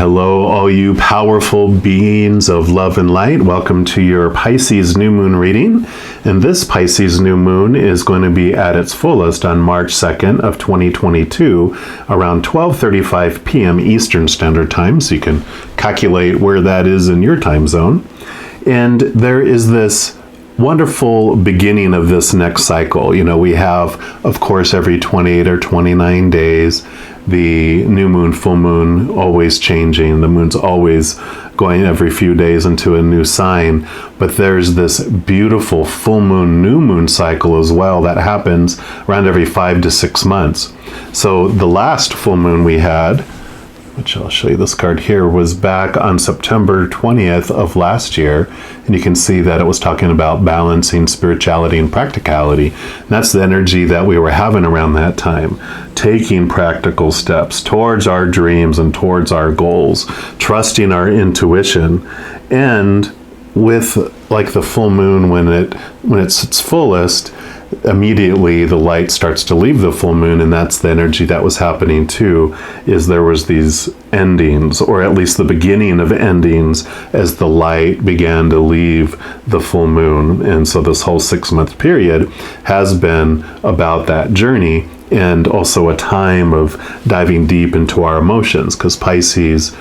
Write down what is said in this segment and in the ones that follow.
Hello, all you powerful beings of love and light. Welcome to your Pisces new moon reading. And this Pisces new moon is going to be at its fullest on March 2nd of 2022, around 12:35 p.m. Eastern Standard Time. So you can calculate where that is in your time zone. And there is this wonderful beginning of this next cycle. You know, we have, of course, every 28 or 29 days, the new moon, full moon, always changing. The moon's always going every few days into a new sign. But there's this beautiful full moon, new moon cycle as well that happens around every 5 to 6 months. So the last full moon we had, which I'll show you this card here, was back on September 20th of last year. And you can see that it was talking about balancing spirituality and practicality. And that's the energy that we were having around that time. Taking practical steps towards our dreams and towards our goals, trusting our intuition. And with like the full moon, when it's its fullest, immediately the light starts to leave the full moon, and that's the energy that was happening too, is there was these endings, or at least the beginning of endings, as the light began to leave the full moon. And so this whole 6-month period has been about that journey, and also a time of diving deep into our emotions, because Pisces,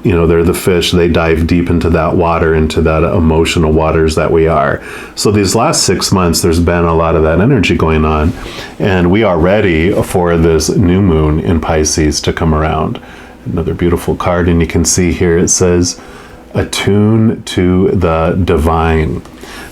you know, they're the fish. They dive deep into that water, into that emotional waters that we are. So these last 6 months, there's been a lot of that energy going on, and we are ready for this new moon in Pisces to come around. Another beautiful card, and you can see here it says, attune to the divine.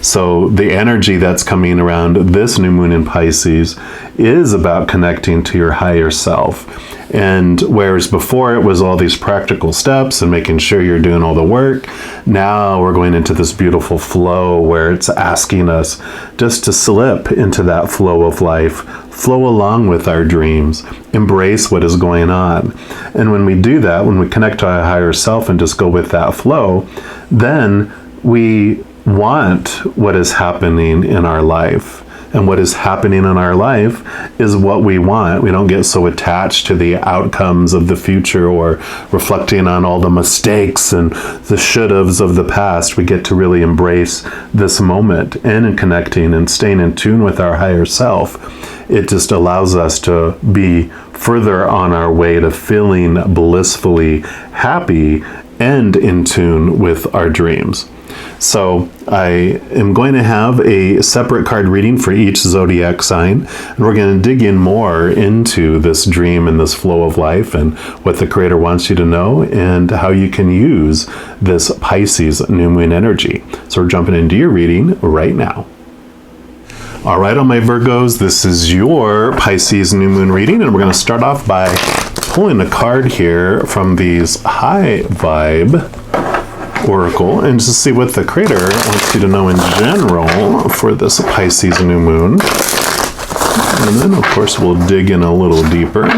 So the energy that's coming around this new moon in Pisces is about connecting to your higher self. And whereas before it was all these practical steps and making sure you're doing all the work, now we're going into this beautiful flow where it's asking us just to slip into that flow of life, flow along with our dreams, embrace what is going on. And when we do that, when we connect to our higher self and just go with that flow, then we want what is happening in our life. And what is happening in our life is what we want. We don't get so attached to the outcomes of the future or reflecting on all the mistakes and the should-haves of the past. We get to really embrace this moment, and in connecting and staying in tune with our higher self, it just allows us to be further on our way to feeling blissfully happy and in tune with our dreams. So I am going to have a separate card reading for each zodiac sign, and we're going to dig in more into this dream and this flow of life and what the Creator wants you to know and how you can use this Pisces new moon energy. So we're jumping into your reading right now. All right, all my Virgos, this is your Pisces new moon reading, and we're going to start off by pulling a card here from these High Vibe Oracle, and just see what the Creator wants you to know in general for this Pisces new moon. And then, of course, we'll dig in a little deeper.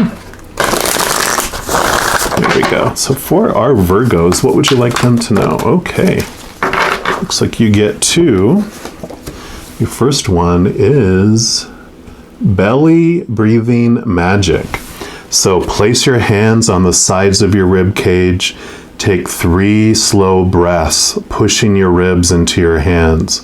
There we go. So for our Virgos, what would you like them to know? Okay. Looks like you get two. Your first one is belly breathing magic. So place your hands on the sides of your rib cage. Take 3 slow breaths, pushing your ribs into your hands.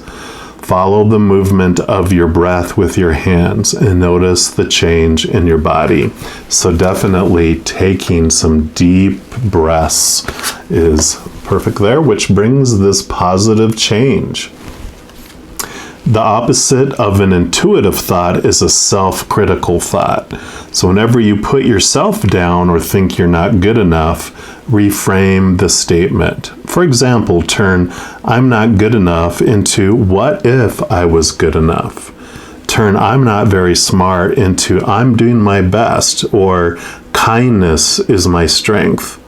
Follow the movement of your breath with your hands and notice the change in your body. So definitely taking some deep breaths is perfect there, which brings this positive change. The opposite of an intuitive thought is a self-critical thought. So whenever you put yourself down or think you're not good enough, reframe the statement. For example, turn "I'm not good enough" into "what if I was good enough?" Turn "I'm not very smart" into "I'm doing my best," or "kindness is my strength."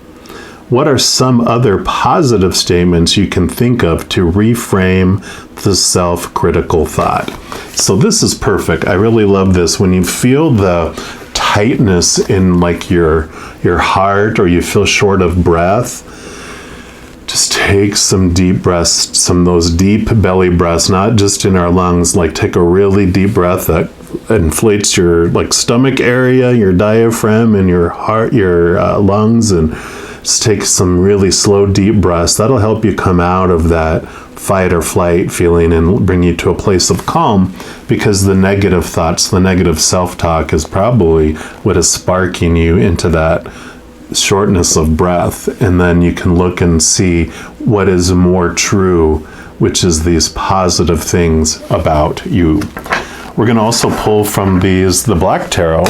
What are some other positive statements you can think of to reframe the self-critical thought? So this is perfect. I really love this. When you feel the tightness in like your heart, or you feel short of breath, just take some deep breaths, some of those deep belly breaths, not just in our lungs. Like take a really deep breath that inflates your like stomach area, your diaphragm, and your heart, your lungs, and Just take some really slow, deep breaths. That'll help you come out of that fight or flight feeling and bring you to a place of calm, because the negative thoughts, the negative self-talk is probably what is sparking you into that shortness of breath. And then you can look and see what is more true, which is these positive things about you. We're going to also pull from the Black Tarot,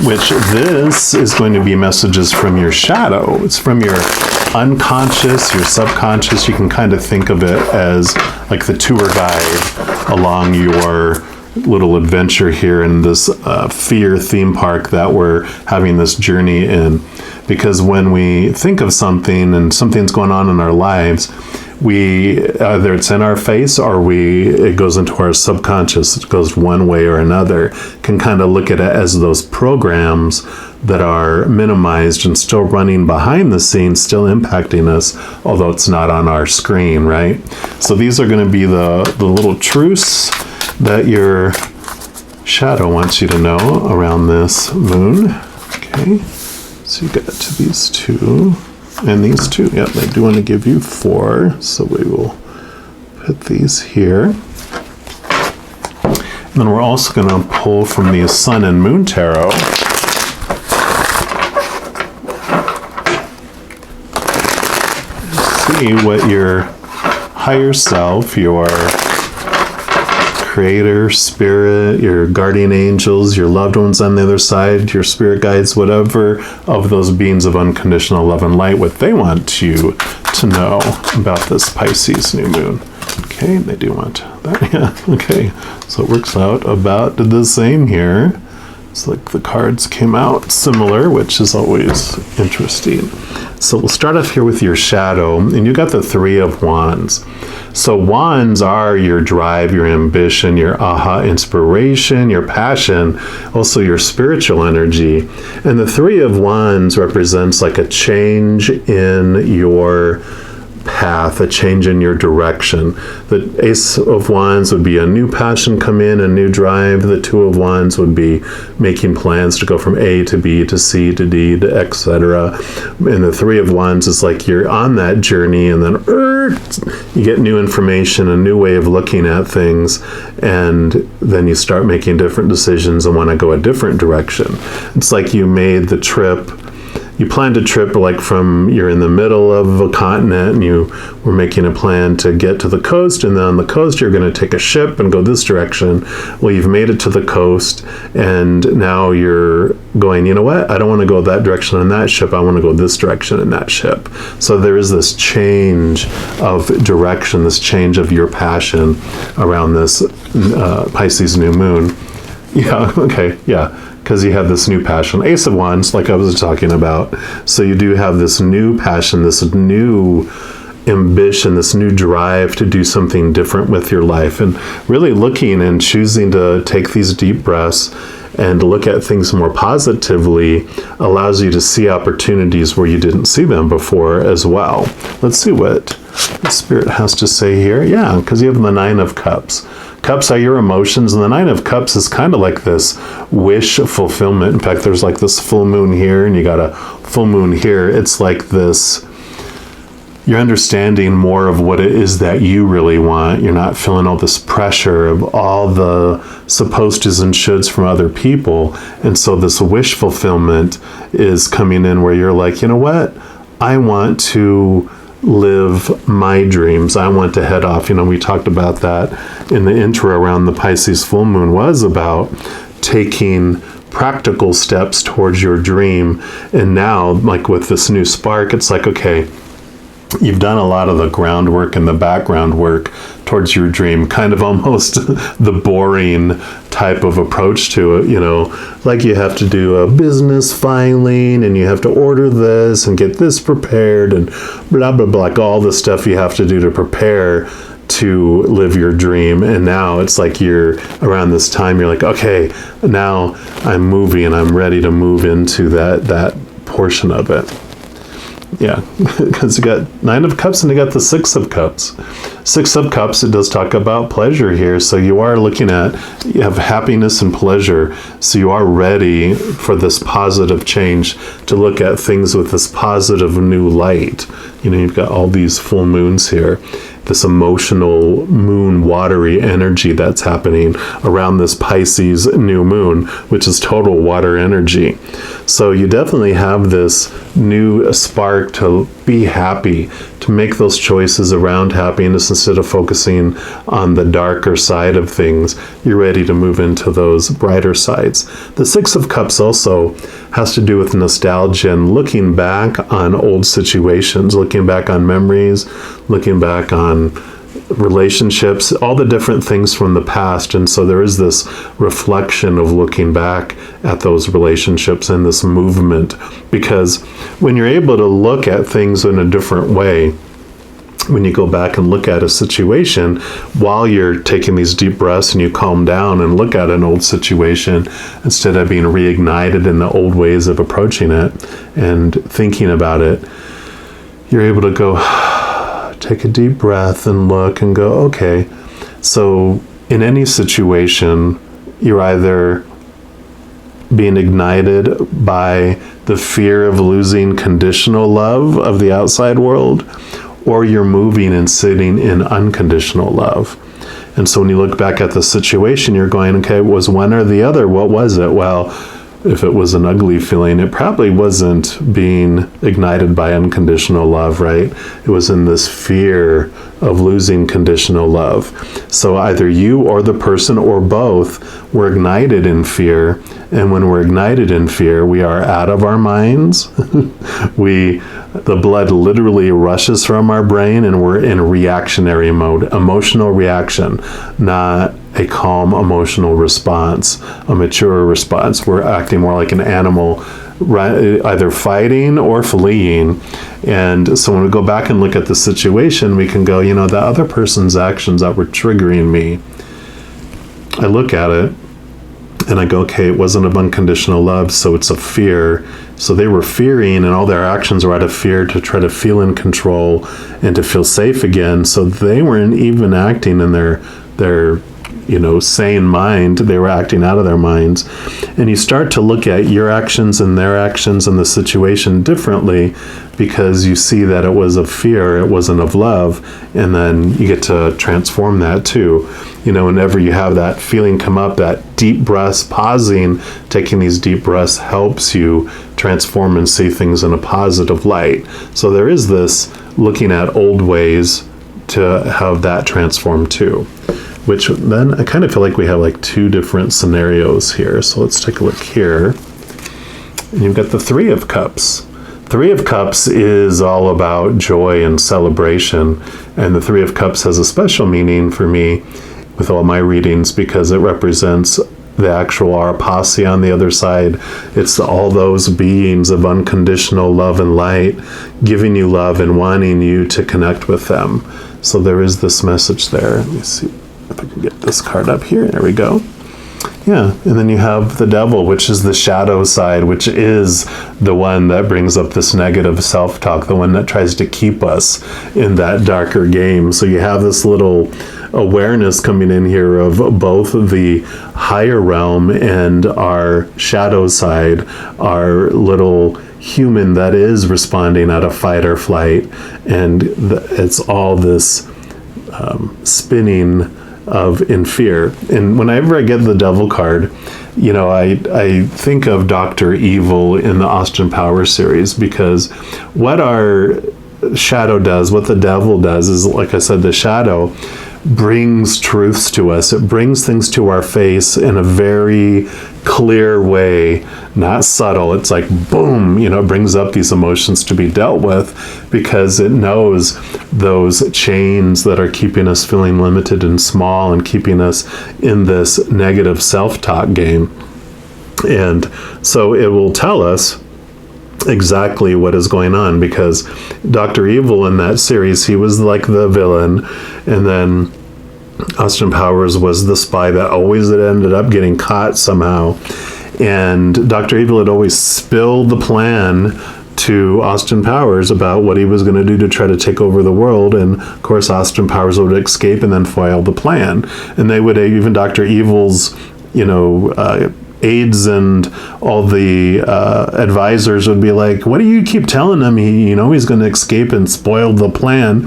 which this is going to be messages from your shadow. It's from your unconscious, your subconscious. You can kind of think of it as like the tour guide along your little adventure here in this fear theme park that we're having this journey in. Because when we think of something and something's going on in our lives, we either it's in our face or it goes into our subconscious. It goes one way or another. Can kind of look at it as those programs that are minimized and still running behind the scenes, still impacting us, although it's not on our screen, right? So these are going to be the little truths that your shadow wants you to know around this moon. Okay, so you got to these two. And these two, yeah, they do want to give you 4, so we will put these here. And then we're also going to pull from the Sun and Moon Tarot. See what your higher self, your creator, spirit, your guardian angels, your loved ones on the other side, your spirit guides, whatever of those beings of unconditional love and light, what they want you to know about this Pisces new moon. Okay, they do want that, yeah, okay. So it works out about the same here. It's like the cards came out similar, which is always interesting. So we'll start off here with your shadow, and you got the 3 of Wands. So wands are your drive, your ambition, your aha inspiration, your passion, also your spiritual energy. And the 3 of Wands represents like a change in your path, a change in your direction. The Ace of Wands would be a new passion come in, a new drive. The 2 of Wands would be making plans to go from A to B to C to D to etc. And the 3 of Wands is like you're on that journey, and then you get new information, a new way of looking at things, and then you start making different decisions and want to go a different direction. It's like you made the trip. You planned a trip like you're in the middle of a continent and you were making a plan to get to the coast, and then on the coast you're going to take a ship and go this direction. Well, you've made it to the coast and now you're going, you know what? I don't want to go that direction on that ship. I want to go this direction in that ship. So there is this change of direction, this change of your passion around this Pisces new moon. Yeah, okay, yeah. Because you have this new passion. Ace of Wands, like I was talking about. So you do have this new passion, this new ambition, this new drive to do something different with your life. And really looking and choosing to take these deep breaths and look at things more positively allows you to see opportunities where you didn't see them before as well. Let's see what the Spirit has to say here. Yeah, because you have the 9 of Cups. Cups are your emotions, and the 9 of Cups is kind of like this wish fulfillment. In fact, there's like this full moon here, and you got a full moon here. It's like this, you're understanding more of what it is that you really want. You're not feeling all this pressure of all the supposed tos and shoulds from other people. And so this wish fulfillment is coming in where you're like, you know what? I want to live my dreams. I want to head off. You know, we talked about that in the intro around the Pisces full moon, was about taking practical steps towards your dream. And now, like with this new spark, it's like, okay, you've done a lot of the groundwork and the background work towards your dream, kind of almost the boring type of approach to it, you know, like you have to do a business filing and you have to order this and get this prepared and blah, blah, blah, like all the stuff you have to do to prepare to live your dream. And now it's like you're around this time, you're like, okay, now I'm moving and I'm ready to move into that portion of it. Yeah, because you got 9 of Cups and you got the 6 of Cups. 6 of Cups, it does talk about pleasure here. So you are looking at, you have happiness and pleasure. So you are ready for this positive change, to look at things with this positive new light. You know, you've got all these full moons here, this emotional moon watery energy that's happening around this Pisces new moon, which is total water energy. So you definitely have this new spark to be happy, to make those choices around happiness instead of focusing on the darker side of things. You're ready to move into those brighter sides. The 6 of Cups also has to do with nostalgia and looking back on old situations, looking back on memories, looking back on relationships, all the different things from the past. And so there is this reflection of looking back at those relationships and this movement, because when you're able to look at things in a different way, when you go back and look at a situation while you're taking these deep breaths and you calm down and look at an old situation instead of being reignited in the old ways of approaching it and thinking about it, you're able to go take a deep breath and look and go, okay, so in any situation, you're either being ignited by the fear of losing conditional love of the outside world, or you're moving and sitting in unconditional love. And so when you look back at the situation, you're going, okay, was one or the other? What was it? Well, if it was an ugly feeling, it probably wasn't being ignited by unconditional love, right? It was in this fear of losing conditional love. So either you or the person or both were ignited in fear. And when we're ignited in fear, we are out of our minds. The blood literally rushes from our brain and we're in reactionary mode, emotional reaction, not a calm emotional response, a mature response. We're acting more like an animal, either fighting or fleeing. And so when we go back and look at the situation, we can go, you know, the other person's actions that were triggering me, I look at it and I go, okay, it wasn't of unconditional love, so it's a fear. So they were fearing, and all their actions were out of fear to try to feel in control and to feel safe again. So they weren't even acting in their sane mind. They were acting out of their minds. And you start to look at your actions and their actions and the situation differently, because you see that it was of fear, it wasn't of love, and then you get to transform that too. You know, whenever you have that feeling come up, that deep breaths, pausing, taking these deep breaths helps you transform and see things in a positive light. So there is this looking at old ways to have that transform too. Which then I kind of feel like we have like 2 different scenarios here. So let's take a look here. And you've got the 3 of Cups. 3 of Cups is all about joy and celebration. And the 3 of Cups has a special meaning for me with all my readings, because it represents the actual Posse on the other side. It's all those beings of unconditional love and light giving you love and wanting you to connect with them. So there is this message there. Let me see if I can get this card up here. There we go. Yeah, and then you have the Devil, which is the shadow side, which is the one that brings up this negative self-talk, the one that tries to keep us in that darker game. So you have this little awareness coming in here of both the higher realm and our shadow side, our little human that is responding out of fight or flight. And it's all this spinning of in fear. And whenever I get the Devil card, you know, I think of Dr. Evil in the Austin Powers series, because what our shadow does, what the devil does is, like I said, the shadow brings truths to us. It brings things to our face in a very clear way, not subtle. It's like boom, you know, it brings up these emotions to be dealt with, because it knows those chains that are keeping us feeling limited and small and keeping us in this negative self-talk game. And so it will tell us exactly what is going on, because Dr. Evil in that series, he was like the villain, and then Austin Powers was the spy that always ended up getting caught somehow. And Dr. Evil had always spilled the plan to Austin Powers about what he was going to do to try to take over the world. And of course, Austin Powers would escape and then foil the plan. And they would, even Dr. Evil's, aides and all the advisors would be like, what do you keep telling him? He's going to escape and spoil the plan.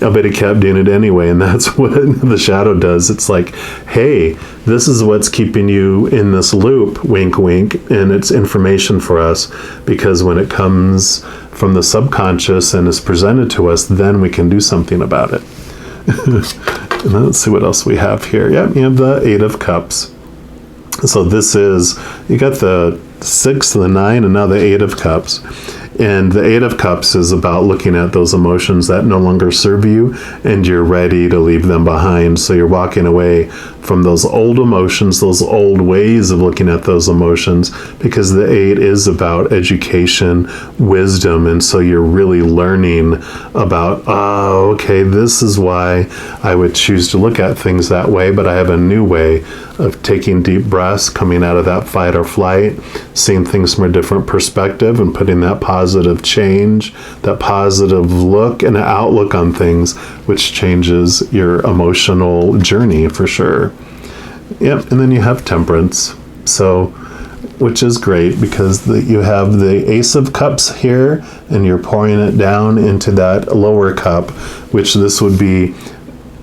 But he kept doing it anyway. And that's what the shadow does. It's like, hey, this is what's keeping you in this loop, wink, wink. And it's information for us, because when it comes from the subconscious and is presented to us, then we can do something about it. And let's see what else we have here. Yeah, you have the 8 of Cups. So this is, you got the 6, the 9, and now the 8 of Cups. And the 8 of Cups is about looking at those emotions that no longer serve you, and you're ready to leave them behind. So you're walking away from those old emotions, those old ways of looking at those emotions, because the 8 is about education, wisdom. And so you're really learning about, okay, this is why I would choose to look at things that way, but I have a new way of taking deep breaths, coming out of that fight or flight, seeing things from a different perspective, and putting that positive change, that positive look and outlook on things, which changes your emotional journey for sure. Yep, and then you have Temperance, so, which is great, because you have the Ace of Cups here, and you're pouring it down into that lower cup, which this would be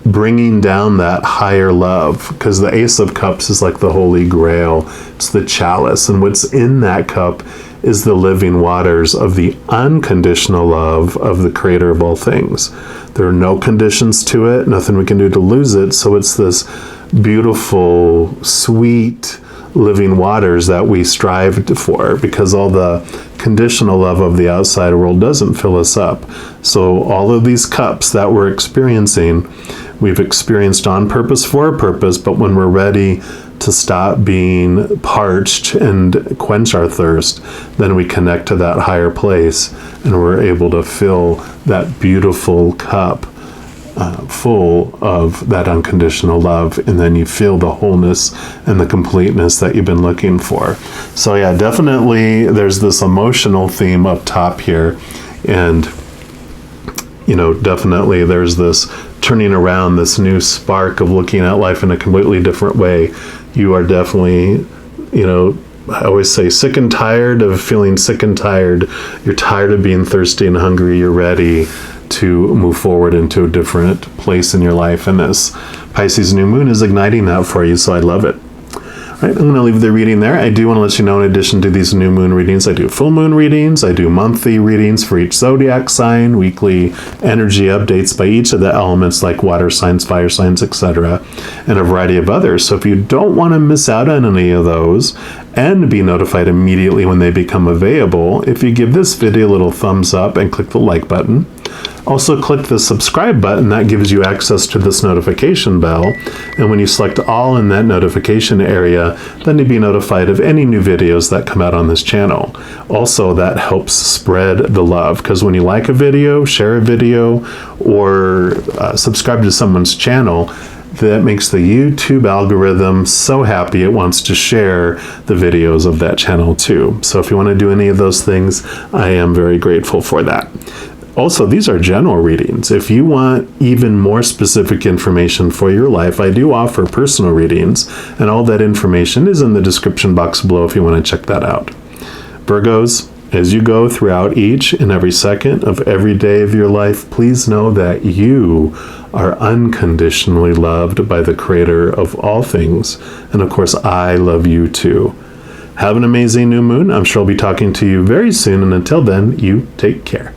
bringing down that higher love, because the Ace of Cups is like the Holy Grail. It's the chalice, and what's in that cup is the living waters of the unconditional love of the Creator of all things. There are no conditions to it, nothing we can do to lose it, so it's this beautiful, sweet living waters that we strive for, because all the conditional love of the outside world doesn't fill us up. So all of these cups that we're experiencing, we've experienced on purpose for a purpose, but when we're ready to stop being parched and quench our thirst, then we connect to that higher place, and we're able to fill that beautiful cup full of that unconditional love, and then you feel the wholeness and the completeness that you've been looking for. So yeah, definitely there's this emotional theme up top here, and definitely there's this turning around, this new spark of looking at life in a completely different way. You are definitely, I always say, sick and tired of feeling sick and tired. You're tired of being thirsty and hungry. You're ready to move forward into a different place in your life. And this Pisces new moon is igniting that for you. So I love it. All right, I'm going to leave the reading there. I do want to let you know, in addition to these new moon readings, I do full moon readings. I do monthly readings for each zodiac sign, weekly energy updates by each of the elements like water signs, fire signs, etc., and a variety of others. So if you don't want to miss out on any of those and be notified immediately when they become available, if you give this video a little thumbs up and click the like button. Also click the subscribe button, that gives you access to this notification bell, and when you select all in that notification area, then you'll be notified of any new videos that come out on this channel. Also, that helps spread the love, because when you like a video, share a video, or subscribe to someone's channel, that makes the YouTube algorithm so happy it wants to share the videos of that channel too. So if you want to do any of those things, I am very grateful for that. Also, these are general readings. If you want even more specific information for your life, I do offer personal readings, and all that information is in the description box below if you want to check that out. Virgos, as you go throughout each and every second of every day of your life, please know that you are unconditionally loved by the Creator of all things. And of course, I love you too. Have an amazing new moon. I'm sure I'll be talking to you very soon. And until then, you take care.